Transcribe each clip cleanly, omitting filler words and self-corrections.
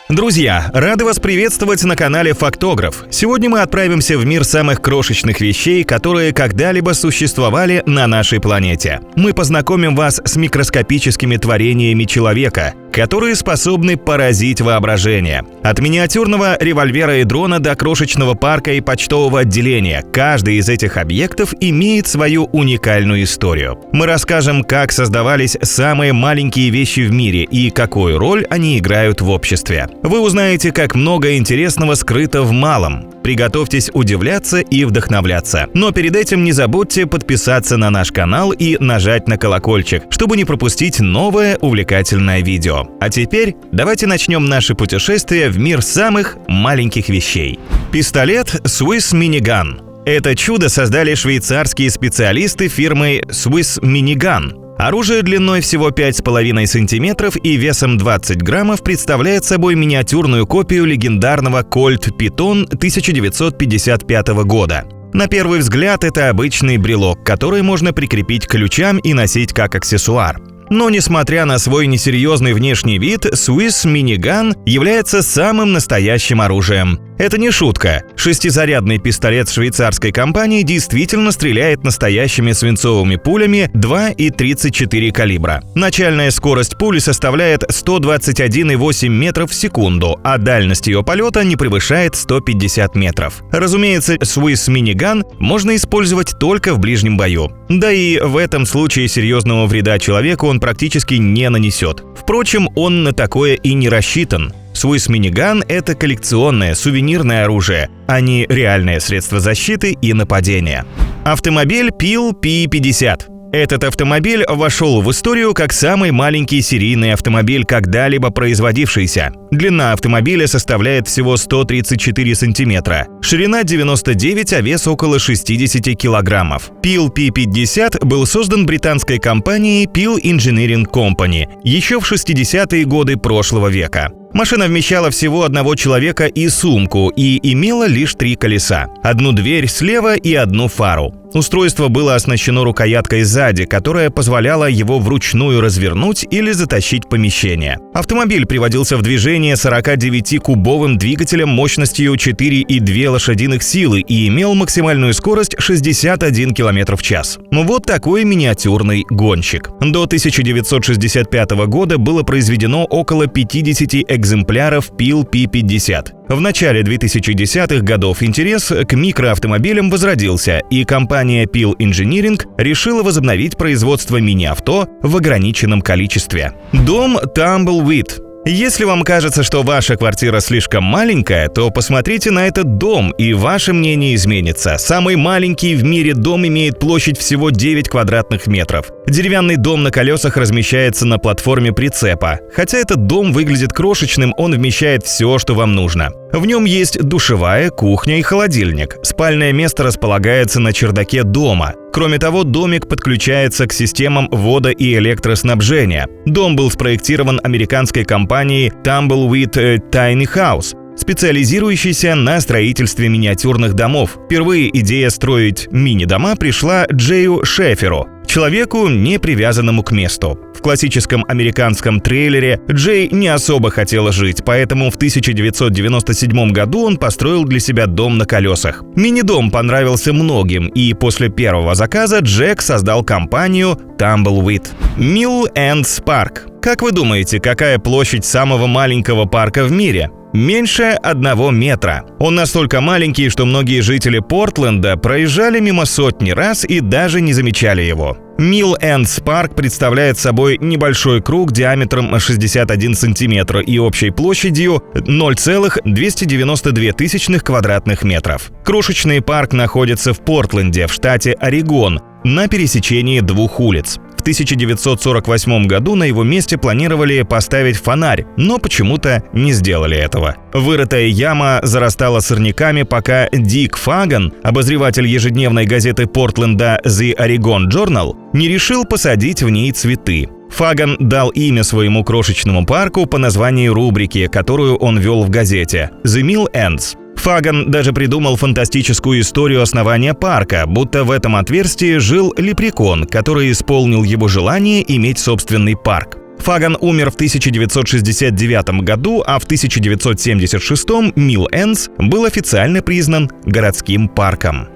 Друзья, рады вас приветствовать на канале Фактограф. Сегодня мы отправимся в мир самых крошечных вещей, которые когда-либо существовали на нашей планете. Мы познакомим вас с микроскопическими творениями человека, которые способны поразить воображение. От миниатюрного револьвера и дрона до крошечного парка и почтового отделения, каждый из этих объектов имеет свою уникальную историю. Мы расскажем, как создавались самые маленькие вещи в мире и какую роль они играют в обществе. Вы узнаете, как много интересного скрыто в малом. Приготовьтесь удивляться и вдохновляться. Но перед этим не забудьте подписаться на наш канал и нажать на колокольчик, чтобы не пропустить новое увлекательное видео. А теперь давайте начнем наше путешествие в мир самых маленьких вещей. Пистолет Swiss Minigun. Это чудо создали швейцарские специалисты фирмы Swiss Minigun. Оружие длиной всего 5,5 сантиметров и весом 20 граммов представляет собой миниатюрную копию легендарного Colt Python 1955 года. На первый взгляд это обычный брелок, который можно прикрепить к ключам и носить как аксессуар. Но несмотря на свой несерьезный внешний вид, Swiss Minigun является самым настоящим оружием. Это не шутка. Шестизарядный пистолет швейцарской компании действительно стреляет настоящими свинцовыми пулями 2,34 калибра. Начальная скорость пули составляет 121,8 метров в секунду, а дальность ее полета не превышает 150 метров. Разумеется, Swiss Minigun можно использовать только в ближнем бою. Да и в этом случае серьезного вреда человеку он практически не нанесет. Впрочем, он на такое и не рассчитан. Swiss Minigun – это коллекционное, сувенирное оружие, а не реальное средство защиты и нападения. Автомобиль Pil P50. Этот автомобиль вошел в историю как самый маленький серийный автомобиль, когда-либо производившийся. Длина автомобиля составляет всего 134 сантиметра, ширина 99, а вес около 60 килограммов. Pil P50 был создан британской компанией Pil Engineering Company еще в 60-е годы прошлого века. Машина вмещала всего одного человека и сумку и имела лишь 3 колеса, одну дверь слева и одну фару. Устройство было оснащено рукояткой сзади, которая позволяла его вручную развернуть или затащить в помещение. Автомобиль приводился в движение 49-кубовым двигателем мощностью 4,2 лошадиных силы и имел максимальную скорость 61 км в час. Вот такой миниатюрный гонщик. До 1965 года было произведено около 50 экземпляров Pil P50. В начале 2010-х годов интерес к микроавтомобилям возродился, и компания Pil Engineering решила возобновить производство мини-авто в ограниченном количестве. Дом Tumbleweed. Если вам кажется, что ваша квартира слишком маленькая, то посмотрите на этот дом, и ваше мнение изменится. Самый маленький в мире дом имеет площадь всего 9 квадратных метров. Деревянный дом на колесах размещается на платформе прицепа. Хотя этот дом выглядит крошечным, он вмещает все, что вам нужно. В нем есть душевая, кухня и холодильник. Спальное место располагается на чердаке дома. Кроме того, домик подключается к системам водо- и электроснабжения. Дом был спроектирован американской компанией Tumbleweed Tiny House, специализирующейся на строительстве миниатюрных домов. Впервые идея строить мини-дома пришла Джею Шеферу, человеку, не привязанному к месту. В классическом американском трейлере Джей не особо хотел жить, поэтому в 1997 году он построил для себя дом на колесах. Мини-дом понравился многим, и после первого заказа Джек создал компанию Tumbleweed. Mill Ends Park. Как вы думаете, какая площадь самого маленького парка в мире? Меньше 1 метра. Он настолько маленький, что многие жители Портленда проезжали мимо сотни раз и даже не замечали его. Mill Ends Park представляет собой небольшой круг диаметром 61 сантиметр и общей площадью 0,292 квадратных метров. Крошечный парк находится в Портленде, в штате Орегон, на пересечении 2 улиц. В 1948 году на его месте планировали поставить фонарь, но почему-то не сделали этого. Вырытая яма зарастала сорняками, пока Дик Фаган, обозреватель ежедневной газеты Портленда The Oregon Journal, не решил посадить в ней цветы. Фаган дал имя своему крошечному парку по названию рубрики, которую он вел в газете «The Mill Ends». Фаган даже придумал фантастическую историю основания парка, будто в этом отверстии жил лепрекон, который исполнил его желание иметь собственный парк. Фаган умер в 1969 году, а в 1976 Милл Эндс был официально признан городским парком.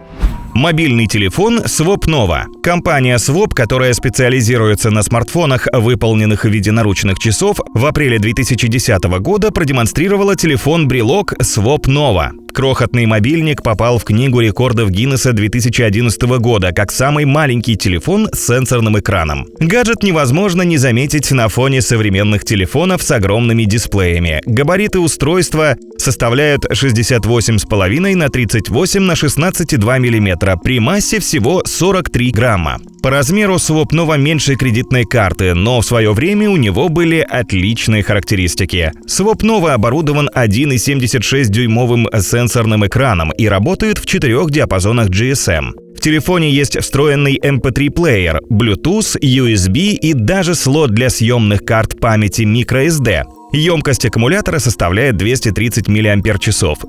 Мобильный телефон Swap Nova. Компания Swap, которая специализируется на смартфонах, выполненных в виде наручных часов, в апреле 2010 года продемонстрировала телефон-брелок Swap Nova. Крохотный мобильник попал в Книгу рекордов Гиннесса 2011 года как самый маленький телефон с сенсорным экраном. Гаджет невозможно не заметить на фоне современных телефонов с огромными дисплеями. Габариты устройства составляют 68,5 на 38 на 16,2 мм при массе всего 43 грамма. По размеру Swap Nova меньше кредитной карты, но в свое время у него были отличные характеристики. Swap Nova оборудован 1,76-дюймовым сенсорным экраном и работает в 4 диапазонах GSM. В телефоне есть встроенный MP3-плеер, Bluetooth, USB и даже слот для съемных карт памяти microSD. Емкость аккумулятора составляет 230 мАч.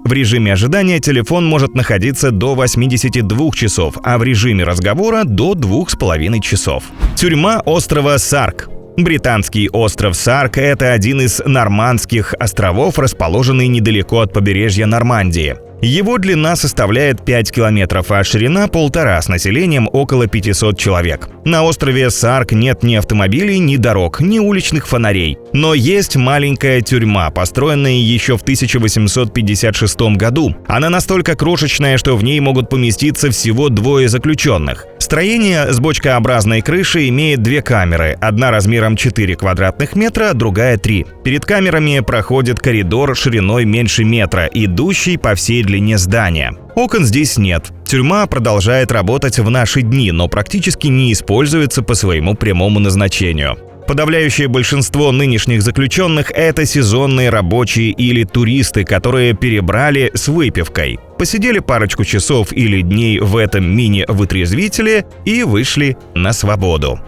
В режиме ожидания телефон может находиться до 82 часов, а в режиме разговора до 2,5 часов. Тюрьма острова Сарк. Британский остров Сарк – это один из нормандских островов, расположенный недалеко от побережья Нормандии. Его длина составляет 5 километров, а ширина – 1,5, с населением около 500 человек. На острове Сарк нет ни автомобилей, ни дорог, ни уличных фонарей. Но есть маленькая тюрьма, построенная еще в 1856 году. Она настолько крошечная, что в ней могут поместиться всего 2 заключенных. Строение с бочкообразной крышей имеет 2 камеры, одна размером 4 квадратных метра, другая 3. Перед камерами проходит коридор шириной меньше метра, идущий по всей длине здания. Окон здесь нет. Тюрьма продолжает работать в наши дни, но практически не используется по своему прямому назначению. Подавляющее большинство нынешних заключенных – это сезонные рабочие или туристы, которые перебрали с выпивкой. Посидели парочку часов или дней в этом мини-вытрезвителе и вышли на свободу.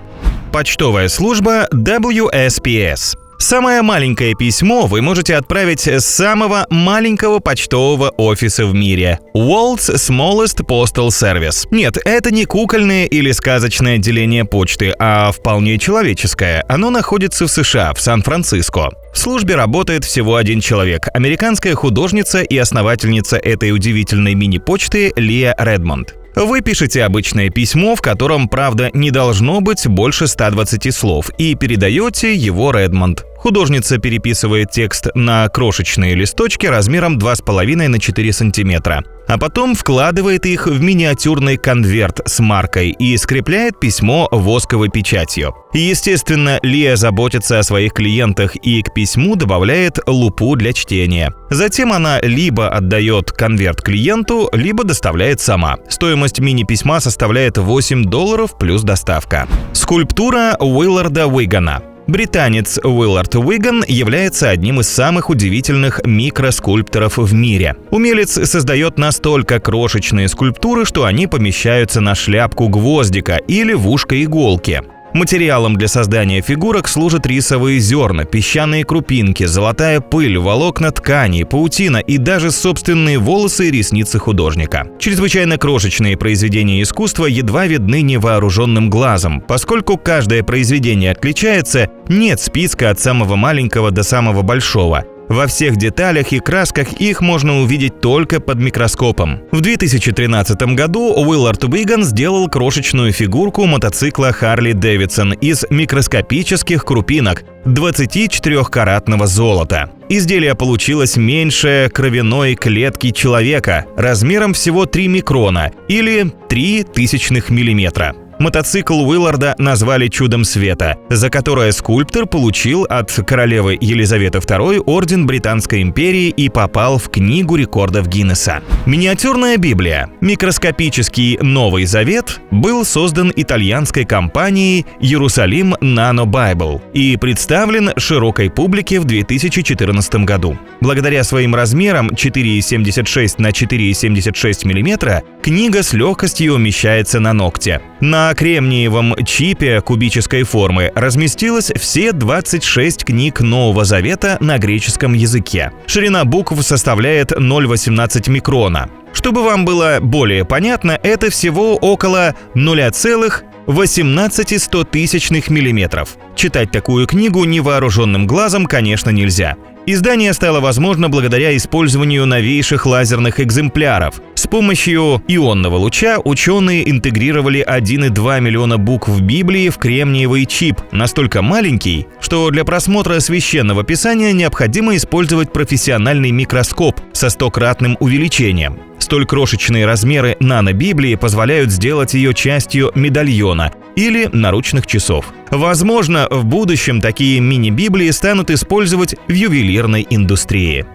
Почтовая служба WSPS. Самое маленькое письмо вы можете отправить с самого маленького почтового офиса в мире – World's Smallest Postal Service. Нет, это не кукольное или сказочное отделение почты, а вполне человеческое. Оно находится в США, в Сан-Франциско. В службе работает всего 1 человек – американская художница и основательница этой удивительной мини-почты Лия Редмонд. Вы пишете обычное письмо, в котором, правда, не должно быть больше 120 слов, и передаете его Редмонд. Художница переписывает текст на крошечные листочки размером 2,5 на 4 сантиметра, а потом вкладывает их в миниатюрный конверт с маркой и скрепляет письмо восковой печатью. Естественно, Лия заботится о своих клиентах и к письму добавляет лупу для чтения. Затем она либо отдает конверт клиенту, либо доставляет сама. Стоимость мини-письма составляет $8 плюс доставка. Скульптура Уилларда Уигана. Британец Уиллард Уиган является одним из самых удивительных микроскульпторов в мире. Умелец создает настолько крошечные скульптуры, что они помещаются на шляпку гвоздика или в ушко иголки. Материалом для создания фигурок служат рисовые зерна, песчаные крупинки, золотая пыль, волокна ткани, паутина и даже собственные волосы и ресницы художника. Чрезвычайно крошечные произведения искусства едва видны невооруженным глазом. Поскольку каждое произведение отличается, нет списка от самого маленького до самого большого. Во всех деталях и красках их можно увидеть только под микроскопом. В 2013 году Уиллард Уиган сделал крошечную фигурку мотоцикла Харли Дэвидсон из микроскопических крупинок 24-каратного золота. Изделие получилось меньше кровяной клетки человека, размером всего 3 микрона или 0,03 миллиметра. Мотоцикл Уилларда назвали «Чудом света», за которое скульптор получил от королевы Елизаветы II орден Британской империи и попал в Книгу рекордов Гиннесса. Миниатюрная Библия. Микроскопический Новый Завет был создан итальянской компанией Jerusalem Nano Bible и представлен широкой публике в 2014 году. Благодаря своим размерам 4,76 на 4,76 мм книга с легкостью умещается на ногте. На кремниевом чипе кубической формы разместилось все 26 книг Нового Завета на греческом языке. Ширина букв составляет 0,18 микрона. Чтобы вам было более понятно, это всего около 0,001 18 100-тысячных миллиметров. Читать такую книгу невооруженным глазом, конечно, нельзя. Издание стало возможно благодаря использованию новейших лазерных экземпляров. С помощью ионного луча ученые интегрировали 1,2 миллиона букв Библии в кремниевый чип, настолько маленький, что для просмотра священного писания необходимо использовать профессиональный микроскоп со 100-кратным увеличением. Столь крошечные размеры нано-Библии позволяют сделать ее частью медальона или наручных часов. Возможно, в будущем такие мини-Библии станут использовать в ювелирной индустрии.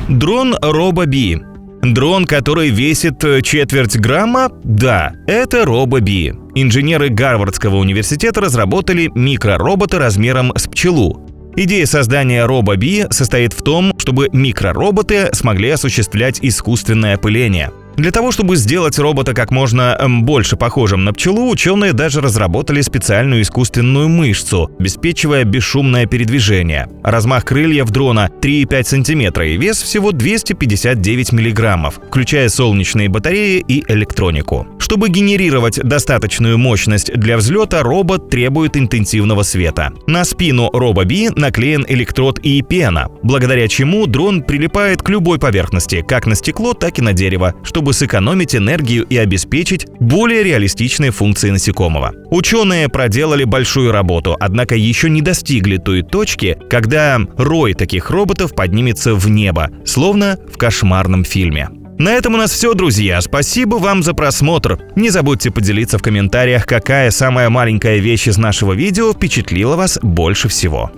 Дрон RoboBee. Дрон, который весит четверть грамма? Да, это RoboBee. Инженеры Гарвардского университета разработали микроробота размером с пчелу. Идея создания RoboBee состоит в том, чтобы микророботы смогли осуществлять искусственное опыление. Для того, чтобы сделать робота как можно больше похожим на пчелу, ученые даже разработали специальную искусственную мышцу, обеспечивая бесшумное передвижение. Размах крыльев дрона 3,5 см и вес всего 259 мг, включая солнечные батареи и электронику. Чтобы генерировать достаточную мощность для взлета, робот требует интенсивного света. На спину RoboBee наклеен электрод и пена, благодаря чему дрон прилипает к любой поверхности, как на стекло, так и на дерево, чтобы сэкономить энергию и обеспечить более реалистичные функции насекомого. Ученые проделали большую работу, однако еще не достигли той точки, когда рой таких роботов поднимется в небо, словно в кошмарном фильме. На этом у нас все, друзья. Спасибо вам за просмотр. Не забудьте поделиться в комментариях, какая самая маленькая вещь из нашего видео впечатлила вас больше всего.